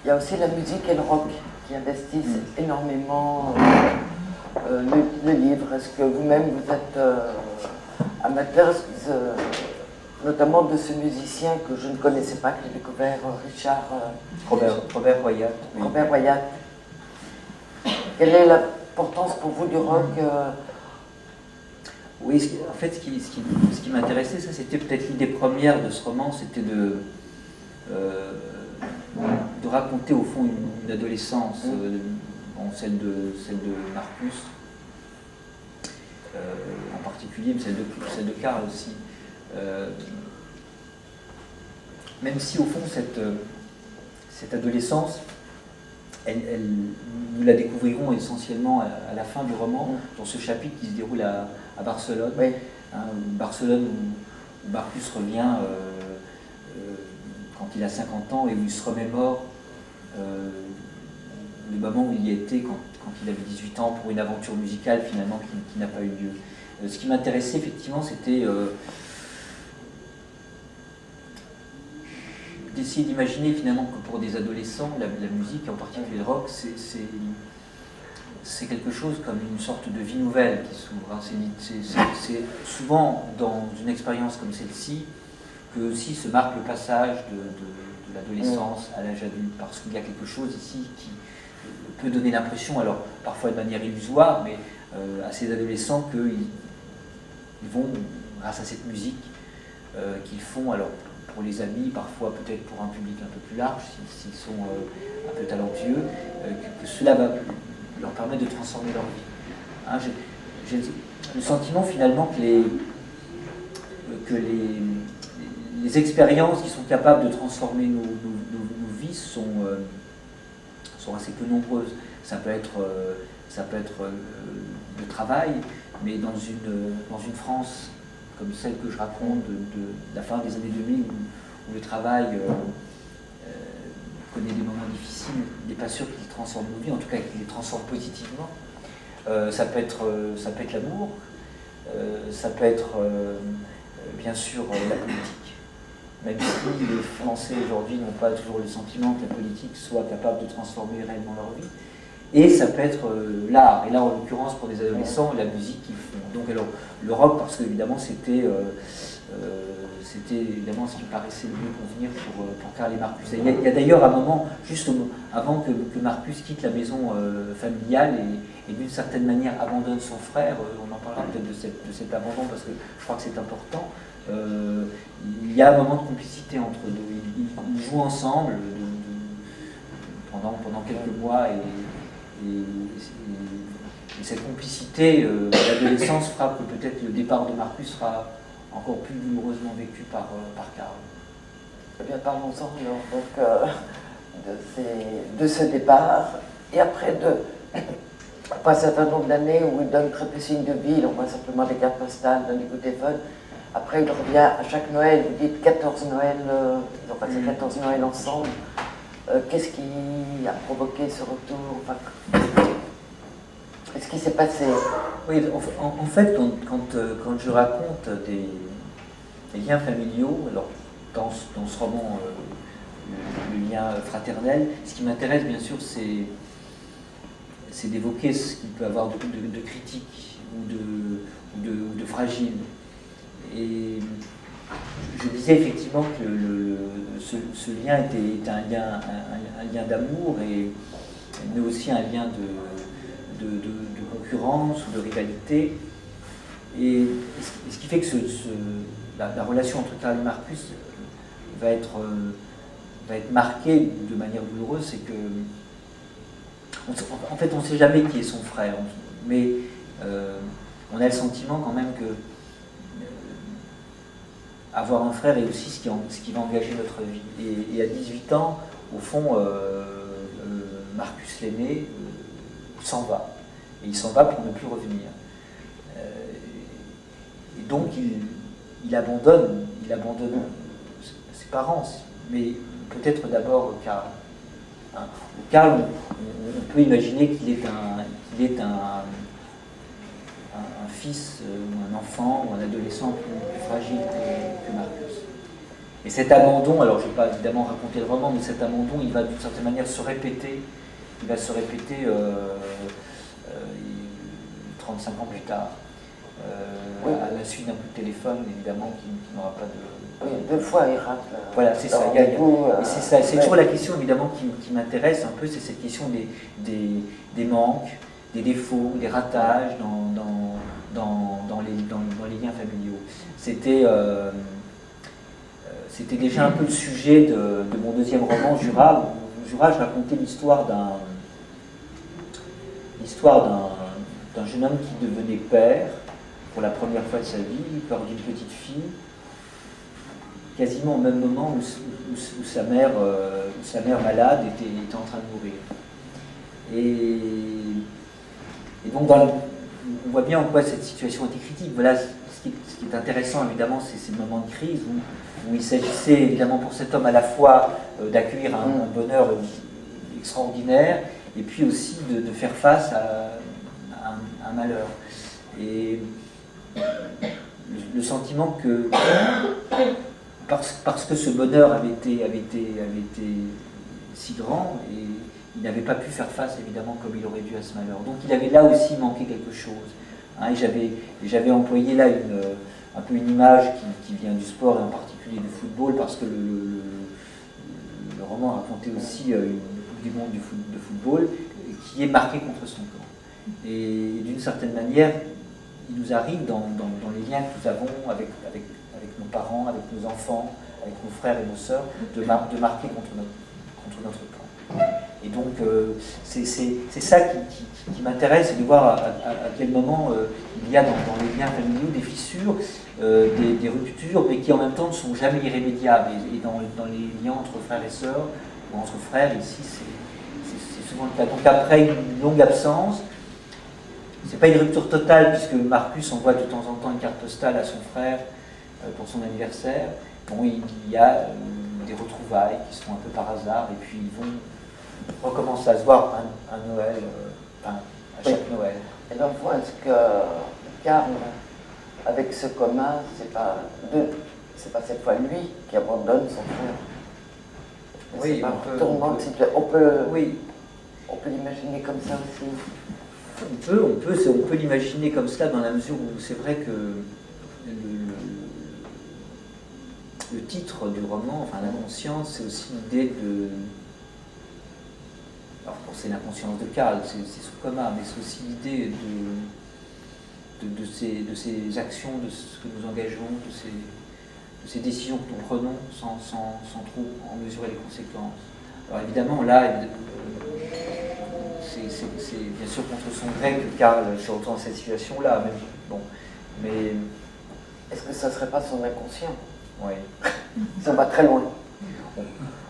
il y a aussi la musique et le rock qui investissent énormément le livre. Est-ce que vous-même vous êtes amateur, notamment de ce musicien que je ne connaissais pas, que j'ai découvert, Robert Wyatt. Oui. Robert Wyatt. Quelle est l'importance pour vous du rock Oui, en fait, ce qui m'intéressait, ça c'était peut-être l'idée première de ce roman, c'était de raconter au fond une adolescence, celle de Marcus, en particulier, mais celle de Karl aussi. Même si au fond cette adolescence, nous la découvrirons essentiellement à la fin du roman, dans ce chapitre qui se déroule à Barcelone. Oui. Barcelone où Marcus revient quand il a 50 ans et où il se remémore le moment où il y était quand il avait 18 ans pour une aventure musicale finalement qui n'a pas eu lieu. Ce qui m'intéressait effectivement, c'était d'essayer d'imaginer finalement que pour des adolescents, la musique, en particulier le rock, c'est quelque chose comme une sorte de vie nouvelle qui s'ouvre. C'est souvent dans une expérience comme celle-ci que aussi se marque le passage de l'adolescence à l'âge adulte, parce qu'il y a quelque chose ici qui peut donner l'impression, alors parfois de manière illusoire, mais à ces adolescents qu'ils vont, grâce à cette musique qu'ils font, alors pour les amis, parfois peut-être pour un public un peu plus large, s'ils sont un peu talentueux, que cela va leur permettre de transformer leur vie. Hein, j'ai le sentiment finalement que les expériences qui sont capables de transformer nos vies sont assez peu nombreuses. Ça peut être le travail, mais dans une France comme celle que je raconte de la fin des années 2000, où le travail connaît des moments difficiles, il n'est pas sûr qu'il transforme nos vies, en tout cas qu'il les transforme positivement. Ça peut être l'amour, ça peut être bien sûr la politique, même si les Français aujourd'hui n'ont pas toujours le sentiment que la politique soit capable de transformer réellement leur vie. Et ça peut être l'art, et là en l'occurrence pour des adolescents, la musique qu'ils font. Donc alors le rock, parce qu'évidemment c'était évidemment ce qui me paraissait le mieux convenir pour Karl et Marcus. Et il y a d'ailleurs un moment, juste avant que Marcus quitte la maison familiale et d'une certaine manière abandonne son frère, on en parlera peut-être de cet abandon parce que je crois que c'est important, il y a un moment de complicité entre deux. Ils jouent ensemble pendant quelques mois et cette complicité de l'adolescence fera que peut-être le départ de Marcus sera encore plus douloureusement vécu par Karl. Eh bien, parlons-en alors de ce départ. Et après un certain nombre d'années où il donne très peu signe de vie, on voit simplement des cartes postales, donne des coups de téléphone. Après, il revient à chaque Noël, vous dites 14 Noëls, ils ont passé 14 Noëls ensemble. Qu'est-ce qui a provoqué ce retour? Qu'est-ce qui s'est passé? Oui, en fait, quand je raconte des liens familiaux, alors dans ce roman, le lien fraternel, ce qui m'intéresse bien sûr, c'est d'évoquer ce qu'il peut avoir de critique ou de fragile. Et je disais effectivement que ce lien était un lien d'amour, mais aussi un lien de concurrence ou de rivalité. Et ce qui fait que la relation entre Karl et Marcus va être marquée de manière douloureuse, c'est que en fait on ne sait jamais qui est son frère, mais on a le sentiment quand même que avoir un frère est aussi ce qui va engager notre vie. Et à 18 ans, au fond, Marcus l'aîné s'en va. Et il s'en va pour ne plus revenir. Et donc il abandonne ses parents, mais peut-être d'abord Karl. Hein. Karl, on peut imaginer qu'il est un fils, ou un enfant, ou un adolescent plus fragile que Marcus. Et cet abandon, alors je ne vais pas évidemment raconter le roman, mais cet abandon, il va d'une certaine manière se répéter. Il va se répéter 35 ans plus tard, à la suite d'un coup de téléphone, évidemment, qui n'aura pas de... Oui, 2 fois il rate. Voilà, c'est ça. Et c'est ça. C'est toujours la question, évidemment, qui m'intéresse un peu, c'est cette question des manques, des défauts, des ratages dans les liens familiaux. C'était déjà un peu le sujet de mon deuxième roman, Jura. Jura, je racontais l'histoire d'un jeune homme qui devenait père pour la première fois de sa vie, père d'une petite fille, quasiment au même moment où sa mère malade était en train de mourir. Et donc, on voit bien en quoi cette situation était critique. Voilà, ce qui est intéressant, évidemment, c'est ces moments de crise où il s'agissait, évidemment, pour cet homme à la fois d'accueillir un bonheur extraordinaire et puis aussi de faire face à un malheur. Et le sentiment que, parce que ce bonheur avait été si grand, et il n'avait pas pu faire face, évidemment, comme il aurait dû à ce malheur. Donc il avait là aussi manqué quelque chose. Hein, et j'avais employé là un peu une image qui vient du sport, et en particulier du football, parce que le roman racontait aussi une Coupe du monde de football qui est marquée contre son camp. Et d'une certaine manière, il nous arrive dans les liens que nous avons avec nos parents, avec nos enfants, avec nos frères et nos sœurs, de marquer contre notre camp. Et donc, c'est ça qui m'intéresse, c'est de voir à quel moment il y a dans les liens familiaux des fissures, des ruptures, mais qui en même temps ne sont jamais irrémédiables. Et dans les liens entre frères et sœurs, ou entre frères, ici, c'est souvent le cas. Donc après une longue absence, c'est pas une rupture totale, puisque Marcus envoie de temps en temps une carte postale à son frère pour son anniversaire. Bon, il y a des retrouvailles qui sont un peu par hasard, et puis ils vont recommencer à se voir un Noël, à chaque Noël. Et donc, est-ce que Karl, avec ce commun, c'est pas cette fois lui qui abandonne son frère? Oui, on peut l'imaginer comme ça aussi. On peut l'imaginer comme cela, dans la mesure où c'est vrai que le titre du roman, enfin l'inconscience, c'est aussi l'idée de... Alors c'est l'inconscience de Karl, c'est son coma, mais c'est aussi l'idée de ces actions, de ce que nous engageons, de ces décisions que nous prenons sans trop en mesurer les conséquences. Alors évidemment, là, c'est bien sûr contre son gré que Karl se retrouve dans cette situation-là. Mais est-ce que ça ne serait pas son inconscient? Oui. Ça va très loin.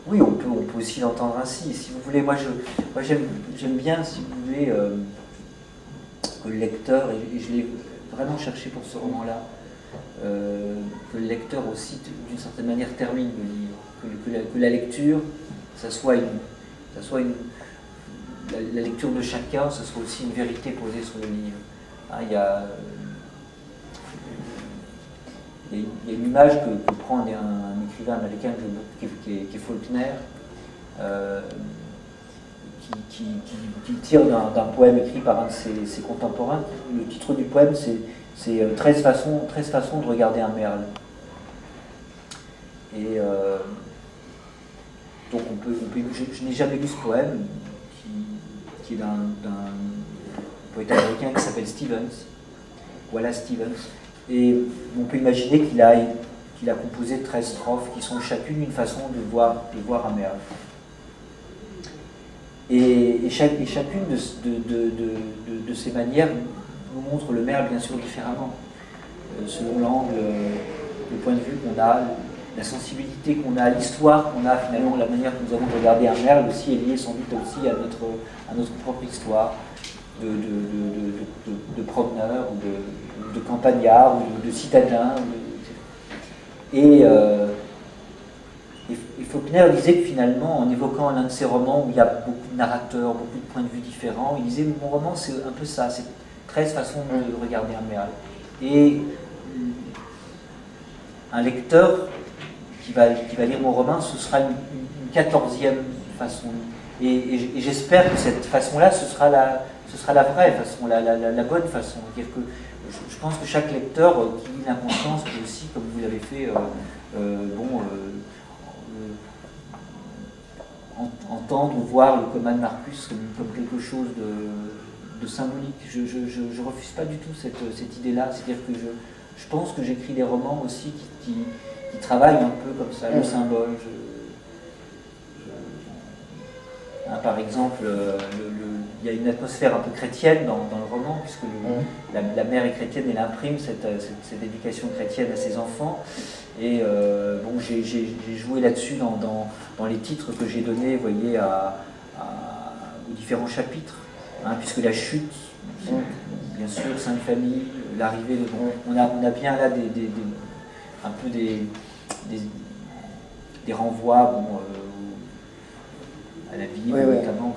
Oui, on peut aussi l'entendre ainsi. Si vous voulez, moi j'aime bien, si vous voulez, que le lecteur, et je l'ai vraiment cherché pour ce roman-là, que le lecteur aussi, d'une certaine manière, termine le livre. Que la lecture, ça soit la lecture de chacun, ce soit aussi une vérité posée sur le livre. Hein, il y a une image que prend un écrivain américain qui est Faulkner, qui tire d'un poème écrit par un de ses contemporains. Le titre du poème, c'est 13 façons de regarder un merle. Et donc je n'ai jamais lu ce poème, qui est d'un poète américain qui s'appelle Stevens, Wallace Stevens. Et on peut imaginer qu'il a composé 13 strophes qui sont chacune une façon de voir un merle. Et chacune de ces manières nous montre le merle bien sûr différemment, selon l'angle, le point de vue qu'on a, la sensibilité qu'on a, l'histoire qu'on a finalement, la manière que nous avons de regarder un merle aussi est liée sans doute aussi à notre propre histoire de promeneur, ou de campagnard, ou de citadin. Et Faulkner disait que finalement, en évoquant l'un de ses romans où il y a beaucoup de narrateurs, beaucoup de points de vue différents, il disait mon roman c'est un peu ça, c'est 13 façons de regarder un merle. Et un lecteur qui va lire mon roman, ce sera une 14e façon. Et j'espère que cette façon-là, ce sera la vraie façon, la bonne façon. C'est-à-dire que je pense que chaque lecteur qui lit L'Inconscience peut aussi, comme vous l'avez fait, entendre ou voir le coma de Marcus comme quelque chose de symbolique. Je ne refuse pas du tout cette idée-là. C'est-à-dire que je pense que j'écris des romans aussi qui travaillent un peu comme ça, le symbole. Par exemple, il y a une atmosphère un peu chrétienne dans le roman, puisque la mère est chrétienne et elle imprime cette éducation chrétienne à ses enfants. Et bon, j'ai joué là-dessus dans les titres que j'ai donnés, vous voyez, aux différents chapitres, hein, puisque la chute, bien sûr, Sainte Famille, l'arrivée de... On a bien là un peu des renvois, bon, à la Bible, notamment,